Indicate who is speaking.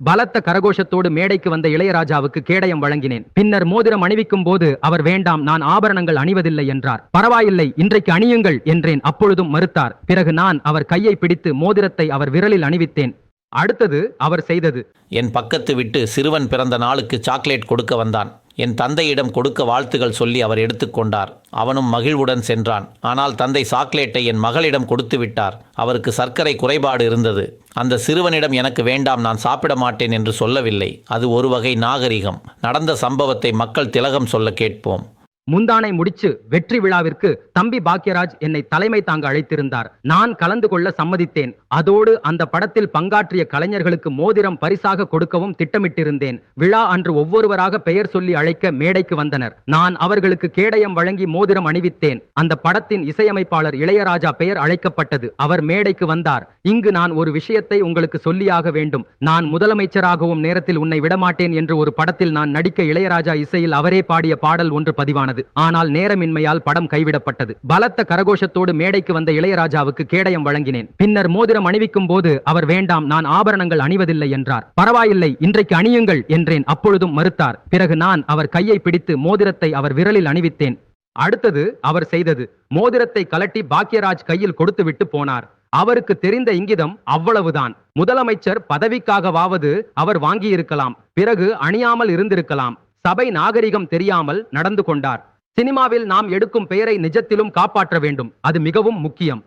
Speaker 1: பலத்த கரகோஷத்தோடு மேடைக்கு வந்த இளையராஜாவுக்கு கேடயம் வழங்கினேன். பின்னர் மோதிரம் அணிவிக்கும் போது அவர் வேண்டாம், நான் ஆபரணங்கள் அணிவதில்லை என்றார். பரவாயில்லை, இன்றைக்கு அணியுங்கள் என்றேன். அப்பொழுதும் மறுத்தார். பிறகு நான் அவர் கையை பிடித்து மோதிரத்தை அவர் விரலில் அணிவித்தேன். அடுத்தது அவர் செய்தது.
Speaker 2: என் பக்கத்து விட்டு சிறுவன் பிறந்த நாளுக்கு சாக்லேட் கொடுக்க வந்தான். என் தந்தையிடம் கொடுக்க வாழ்த்துகள் சொல்லி அவர் எடுத்துக்கொண்டார். அவனும் மகிழ்வுடன் சென்றான். ஆனால் தந்தை சாக்லேட்டை என் மகளிடம் கொடுத்து விட்டார். அவருக்கு சர்க்கரை குறைபாடு இருந்தது. அந்த சிறுவனிடம் எனக்கு வேண்டாம், நான் சாப்பிட மாட்டேன் என்று சொல்லவில்லை. அது ஒரு வகை நாகரிகம். நடந்த சம்பவத்தை மக்கள் திலகம் சொல்ல கேட்போம்.
Speaker 1: முந்தானை முடிச்சு வெற்றி விழாவிற்கு தம்பி பாக்யராஜ் என்னை தலைமை தாங்க அழைத்திருந்தார். நான் கலந்து கொள்ள சம்மதித்தேன். அதோடு அந்த படத்தில் பங்காற்றிய கலைஞர்களுக்கு மோதிரம் பரிசாக கொடுக்கவும் திட்டமிட்டிருந்தேன். விழா அன்று ஒவ்வொருவராக பெயர் சொல்லி அழைக்க மேடைக்கு வந்தனர். நான் அவர்களுக்கு கேடயம் வழங்கி மோதிரம் அணிவித்தேன். அந்த படத்தின் இசையமைப்பாளர் இளையராஜா பெயர் அழைக்கப்பட்டது. அவர் மேடைக்கு வந்தார். இங்கு நான் ஒரு விஷயத்தை உங்களுக்கு சொல்லியாக வேண்டும். நான் முதலமைச்சராகவும் நேரத்தில் உன்னை விடமாட்டேன் என்று ஒரு படத்தில் நான் நடிக்க இளையராஜா இசையில் அவரே பாடிய பாடல் ஒன்று பதிவானது. ஆனால் நேரமின்மையால் படம் கைவிடப்பட்டது. பலத்த கரகோஷத்தோடு மேடைக்கு வந்த இளையராஜாவுக்கு கேடயம் வழங்கினேன். பின்னர் மோதிரம் அணிவிக்கும் போது அவர் வேண்டாம், நான் ஆபரணங்கள் அணிவதில்லை என்றார். பரவாயில்லை, இன்றைக்கு அணியுங்கள் என்றேன். அப்பொழுதும் மறுத்தார். பிறகு நான் அவர் கையை பிடித்து மோதிரத்தை அவர் விரலில் அணிவித்தேன். அடுத்தது அவர் செய்தது. மோதிரத்தை கலட்டி பாக்யராஜ் கையில் கொடுத்துவிட்டு போனார். அவருக்கு தெரிந்த இங்கிதம் அவ்வளவுதான். முதலமைச்சர் பதவிக்காகவாவது அவர் வாங்கியிருக்கலாம். பிறகு அணியாமல் இருந்திருக்கலாம். சபை நாகரிகம் தெரியாமல் நடந்து கொண்டார். சினிமாவில் நாம் எடுக்கும் பெயரை நிஜத்திலும் காப்பாற்ற வேண்டும். அது மிகவும் முக்கியம்.